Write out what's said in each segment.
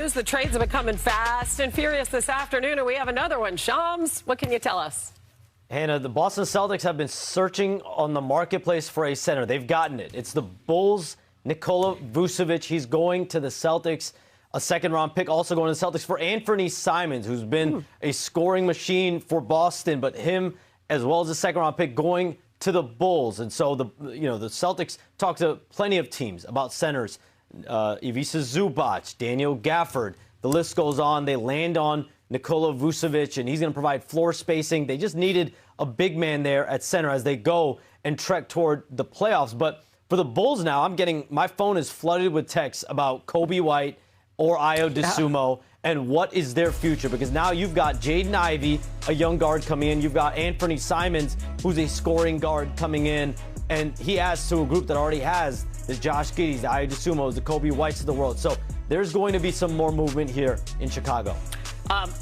news. The trades have been coming fast and furious this afternoon, and we have another one. Shams, what can you tell us? Hannah, the Boston Celtics have been searching on the marketplace for a center. They've gotten it. It's the Bulls' Nikola Vucevic. He's going to the Celtics. A second-round pick also going to the Celtics for Anfernee Simons, who's been a scoring machine for Boston, but him, as well as a second-round pick, going to the Bulls. And so the Celtics talk to plenty of teams about centers. Ivica Zubac, Daniel Gafford. The list goes on. They land on Nikola Vucevic, and he's going to provide floor spacing. They just needed a big man there at center as they go and trek toward the playoffs. But for the Bulls now, my phone is flooded with texts about Kobe White or Ayo Dosunmu and what is their future. Because now you've got Jaden Ivey, a young guard coming in. You've got Anfernee Simons, who's a scoring guard coming in. And he adds to a group that already has the Josh Giddey's, the Ayo Dosunmu's, the Kobe Whites of the world. So there's going to be some more movement here in Chicago.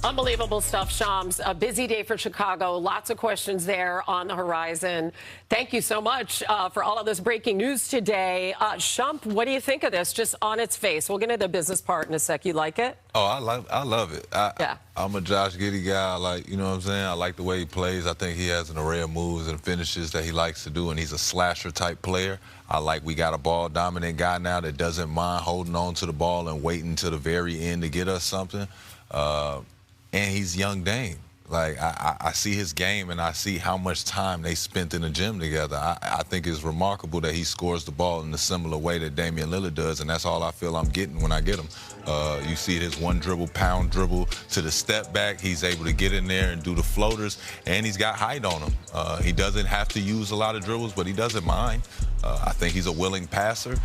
Unbelievable stuff, Shams. A busy day for Chicago. Lots of questions there on the horizon. Thank you so much for all of this breaking news today. Shump, what do you think of this just on its face? We'll get into the business part in a sec. You like it? Oh, I love it. Yeah. I'm a Josh Giddey guy. You know what I'm saying? I like the way he plays. I think he has an array of moves and finishes that he likes to do, and he's a slasher-type player. I like we got a ball-dominant guy now that doesn't mind holding on to the ball and waiting to the very end to get us something. And he's young Dame. Like, I see his game, and I see how much time they spent in the gym together. I think it's remarkable that he scores the ball in a similar way that Damian Lillard does, and that's all I feel I'm getting when I get him. You see his one dribble, pound dribble to the step back. He's able to get in there and do the floaters, and he's got height on him. He doesn't have to use a lot of dribbles, but he doesn't mind. I think he's a willing passer.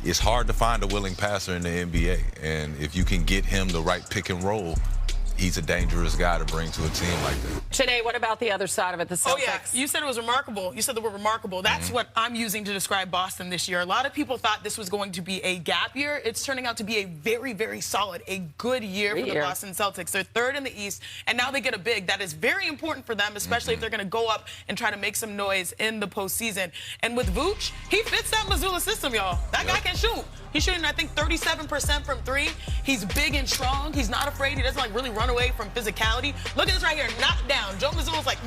It's hard to find a willing passer in the NBA, and if you can get him the right pick and roll, he's a dangerous guy to bring to a team like that. Sinead, what about the other side of it, the Celtics? Oh, yeah. You said it was remarkable. You said the word remarkable. That's what I'm using to describe Boston this year. A lot of people thought this was going to be a gap year. It's turning out to be a very, very solid, a good year for the Boston Celtics. They're third in the East, and now they get a big. That is very important for them, especially if they're going to go up and try to make some noise in the postseason. And with Vooch, he fits that Missoula system, y'all. That guy can shoot. He's shooting, I think, 37% from three. He's big and strong. He's not afraid. He doesn't, really run away from physicality. Look at this right here, knocked down. Joe Mazzulla's like,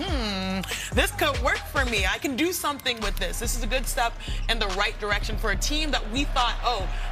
this could work for me. I can do something with this. This is a good step in the right direction for a team that we thought,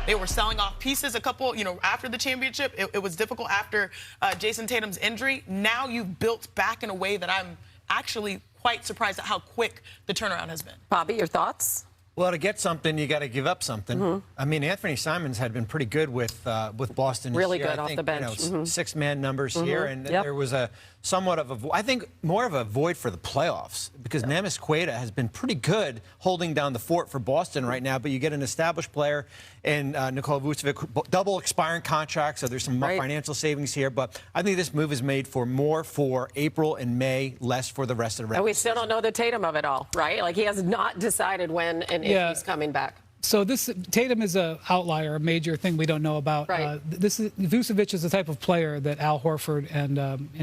they were selling off pieces a couple, after the championship. It was difficult after Jason Tatum's injury. Now you've built back in a way that I'm actually quite surprised at how quick the turnaround has been. Bobby, your thoughts? Well, to get something, you got to give up something. I mean, Anfernee Simons had been pretty good with Boston this really year. Good off the bench. Six-man numbers here, and there was somewhat of I think more of a void for the playoffs because Nemes Queta has been pretty good holding down the fort for Boston right now. But you get an established player in Nikola Vucevic, double expiring contract, so there's some financial savings here. But I think this move is made for more for April and May, less for the rest of the regular And we still don't know the Tatum of it all, right? Like, he has not decided when and if he's coming back. So Tatum is an outlier, a major thing we don't know about. Right. Vucevic is the type of player that Al Horford and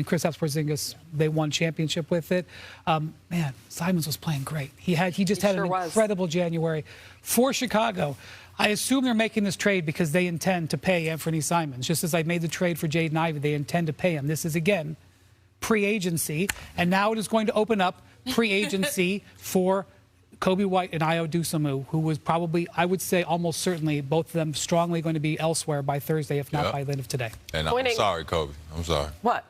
Kristaps Porzingis, they won championship with it. Man, Simons was playing great. He just had an incredible January for Chicago. I assume they're making this trade because they intend to pay Anfernee Simons. Just as I made the trade for Jaden Ivey, they intend to pay him. This is, again, pre-agency, and now it is going to open up pre-agency for Kobe White and Ayo Dosunmu, who was probably, I would say almost certainly, both of them strongly going to be elsewhere by Thursday, if not by the end of today. And I'm sorry, Kobe. I'm sorry. What?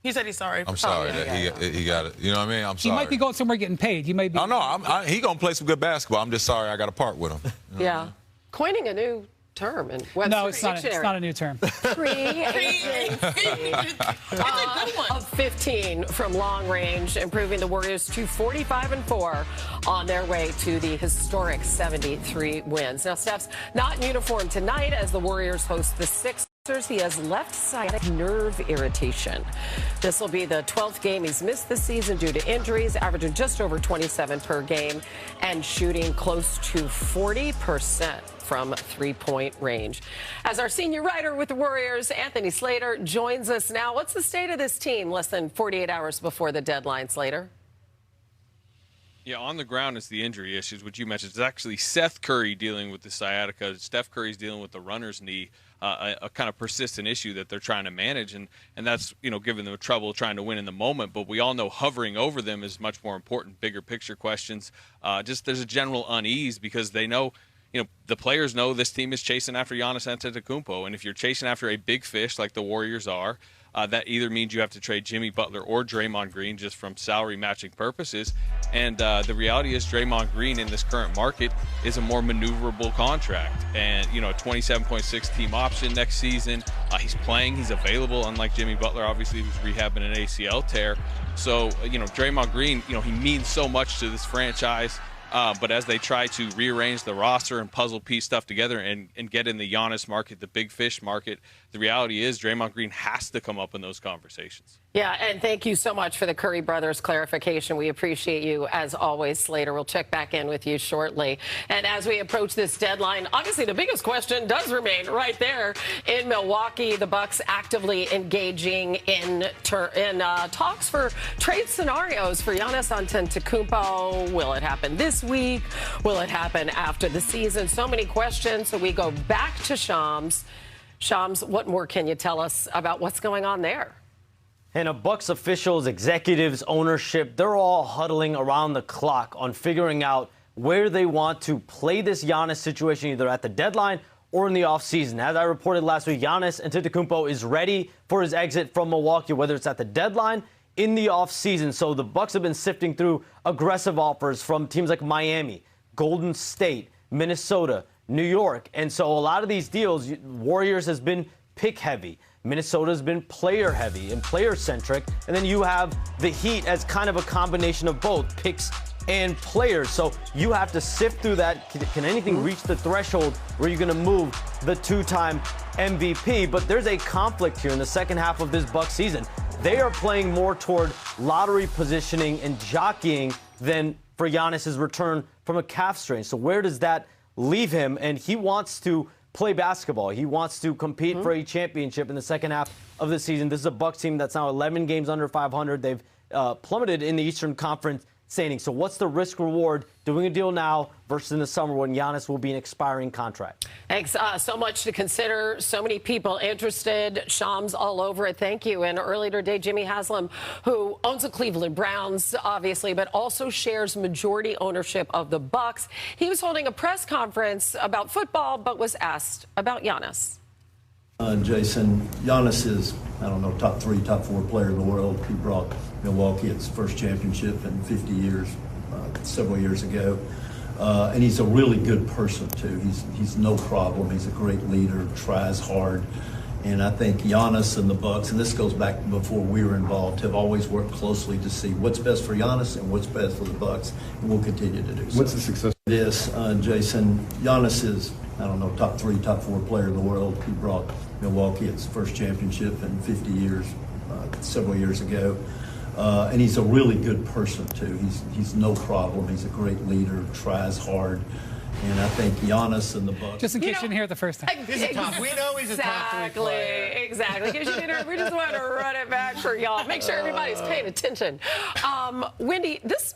He said he's sorry. I'm sorry that he got it. You know what I mean? I'm sorry. He might be going somewhere getting paid. He may be. Oh, no, he going to play some good basketball. I'm just sorry I got to part with him. Yeah. Coining a new term in Webster's No, it's not a new term. Pre-agency. It's a good one. Of 15 from long range, improving the Warriors to 45-4 on their way to the historic 73 wins. Now, Steph's not in uniform tonight as the Warriors host the Sixers. He has left-sided nerve irritation. This will be the 12th game he's missed this season due to injuries, averaging just over 27 per game and shooting close to 40% from three-point range. As our senior writer with the Warriors, Anthony Slater, joins us now. What's the state of this team less than 48 hours before the deadline, Slater? Yeah, on the ground is the injury issues, which you mentioned. It's actually Seth Curry dealing with the sciatica. Steph Curry's dealing with the runner's knee. a kind of persistent issue that they're trying to manage, and that's, you know, giving them trouble trying to win in the moment. But we all know hovering over them is much more important. Bigger picture questions. Just there's a general unease because they know, you know, the players know this team is chasing after Giannis Antetokounmpo, and if you're chasing after a big fish like the Warriors are, that either means you have to trade Jimmy Butler or Draymond Green just from salary matching purposes. And the reality is Draymond Green in this current market is a more maneuverable contract. And, you know, a 27.6 team option next season. He's playing, he's available, unlike Jimmy Butler, obviously, who's rehabbing an ACL tear. So, you know, Draymond Green, you know, he means so much to this franchise. But as they try to rearrange the roster and puzzle piece stuff together and get in the Giannis market, the big fish market, the reality is Draymond Green has to come up in those conversations. Yeah, and thank you so much for the Curry brothers clarification. We appreciate you, as always, Slater. We'll check back in with you shortly. And as we approach this deadline, obviously the biggest question does remain right there in Milwaukee. The Bucks actively engaging in talks for trade scenarios for Giannis Antetokounmpo. Will it happen this week? Will it happen after the season? So many questions. So we go back to Shams. Shams, what more can you tell us about what's going on there? And Bucks officials, executives, ownership, they're all huddling around the clock on figuring out where they want to play this Giannis situation, either at the deadline or in the offseason. As I reported last week, Giannis Antetokounmpo is ready for his exit from Milwaukee, whether it's at the deadline, in the offseason. So the Bucks have been sifting through aggressive offers from teams like Miami, Golden State, Minnesota, New York. And so a lot of these deals, Warriors has been pick heavy. Minnesota's been player heavy and player centric. And then you have the Heat as kind of a combination of both picks and players. So you have to sift through that. Can anything reach the threshold where you're going to move the two-time MVP? But there's a conflict here in the second half of this Bucks season. They are playing more toward lottery positioning and jockeying than for Giannis's return from a calf strain. So where does that leave him? And he wants to play basketball. He wants to compete for a championship in the second half of the season. This is a Bucks team that's now 11 games under 500. They've plummeted in the Eastern Conference standings. So what's the risk reward doing a deal now versus in the summer when Giannis will be an expiring contract? Thanks. So much to consider. So many people interested. Shams all over it. Thank you. And earlier today, Jimmy Haslam, who owns the Cleveland Browns, obviously, but also shares majority ownership of the Bucks. He was holding a press conference about football, but was asked about Giannis. Jason, Giannis is, I don't know, top 3, top 4 player in the world. He brought Milwaukee its first championship in 50 years, several years ago. And he's a really good person, too. He's no problem. He's a great leader, tries hard. And I think Giannis and the Bucks, and this goes back before we were involved, have always worked closely to see what's best for Giannis and what's best for the Bucks, and we'll continue to do so. What's the success? This, Jason, Giannis is, I don't know, top 3, top 4 player in the world. He brought Milwaukee its first championship in 50 years, several years ago. And he's a really good person, too. He's no problem. He's a great leader, tries hard. And I think Giannis and the Bucks. Just in case you didn't hear it the first time. He's a top. We know he's a top 3 player. Exactly. In case you didn't hear, we just want to run it back for y'all. Make sure everybody's paying attention. Wendy, this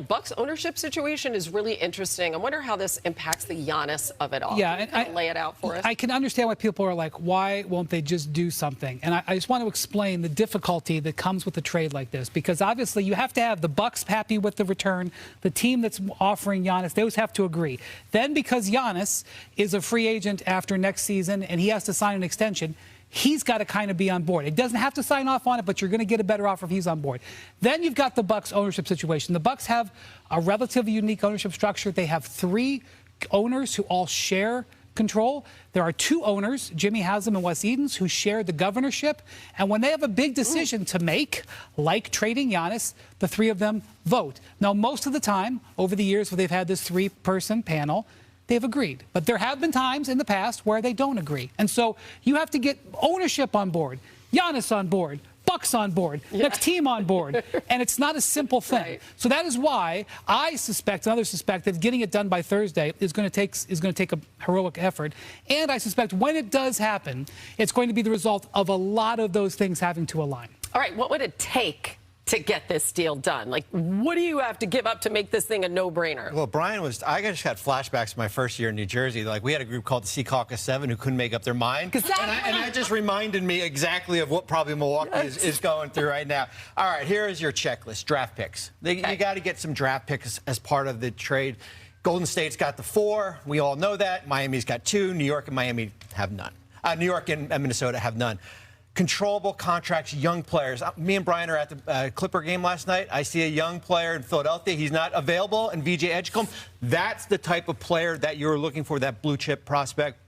Bucks ownership situation is really interesting. I wonder how this impacts the Giannis of it all. Yeah, can you lay it out for us. I can understand why people are like, why won't they just do something? And I just want to explain the difficulty that comes with a trade like this, because obviously you have to have the Bucks happy with the return, the team that's offering Giannis, those have to agree. Then because Giannis is a free agent after next season and he has to sign an extension, he's got to kind of be on board. It doesn't have to sign off on it, but you're going to get a better offer if he's on board. Then you've got the Bucks ownership situation. The Bucks have a relatively unique ownership structure. They have 3 owners who all share control. There are 2 owners, Jimmy Haslam and Wes Edens, who share the governorship. And when they have a big decision to make, like trading Giannis, the 3 of them vote. Now, most of the time, over the years where they've had this 3-person panel, they've agreed. But there have been times in the past where they don't agree. And so you have to get ownership on board, Giannis on board, Bucks on board, next team on board. And it's not a simple thing. Right. So that is why I suspect, and others suspect, that getting it done by Thursday is going to take a heroic effort. And I suspect when it does happen, it's going to be the result of a lot of those things having to align. All right, what would it take to get this deal done? Like, what do you have to give up to make this thing a no-brainer? Well, I just got flashbacks to my first year in New Jersey. Like, we had a group called the Sea Caucus 7 who couldn't make up their mind. And that just reminded me exactly of what probably Milwaukee is going through right now. All right, here is your checklist, draft picks. You got to get some draft picks as part of the trade. Golden State's got the 4. We all know that. Miami's got 2. New York and Miami have none. New York and Minnesota have none. Controllable contracts, young players. Me and Brian are at the Clipper game last night. I see a young player in Philadelphia. He's not available, and VJ Edgecombe. That's the type of player that you're looking for, that blue-chip prospect.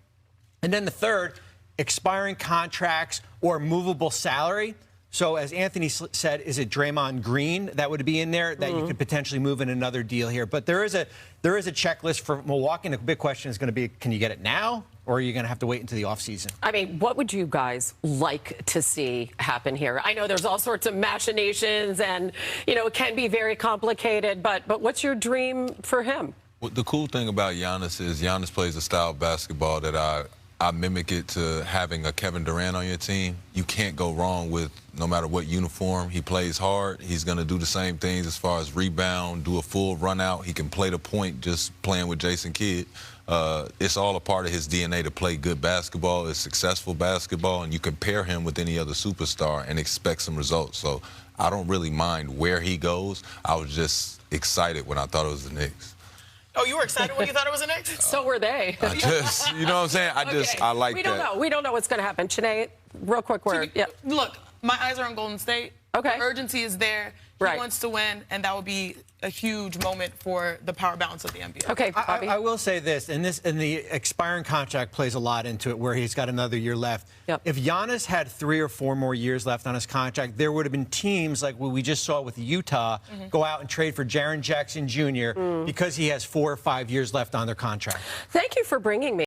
And then the third, expiring contracts or movable salary. So as Anthony said, is it Draymond Green that would be in there that you could potentially move in another deal here? But there is a checklist for Milwaukee, and the big question is going to be, can you get it now, or are you going to have to wait until the offseason? I mean, what would you guys like to see happen here? I know there's all sorts of machinations, and, you know, it can be very complicated, but what's your dream for him? Well, the cool thing about Giannis is Giannis plays a style of basketball that I mimic it to having a Kevin Durant on your team. You can't go wrong with no matter what uniform. He plays hard. He's going to do the same things as far as rebound, do a full run out. He can play the point just playing with Jason Kidd. It's all a part of his DNA to play good basketball. It's successful basketball, and you compare him with any other superstar and expect some results. So I don't really mind where he goes. I was just excited when I thought it was the Knicks. Oh, you were excited when you thought it was the Knicks? So were they. I just, you know what I'm saying? I like that. We don't know what's going to happen. Sinead, real quick word. Yeah. Look, my eyes are on Golden State. Okay. The urgency is there. He wants to win, and that would be a huge moment for the power balance of the NBA. Okay, Bobby. I will say this, and the expiring contract plays a lot into it, where he's got another year left. Yep. If Giannis had 3 or 4 more years left on his contract, there would have been teams like what we just saw with Utah go out and trade for Jaren Jackson Jr. Because he has 4 or 5 years left on their contract. Thank you for bringing me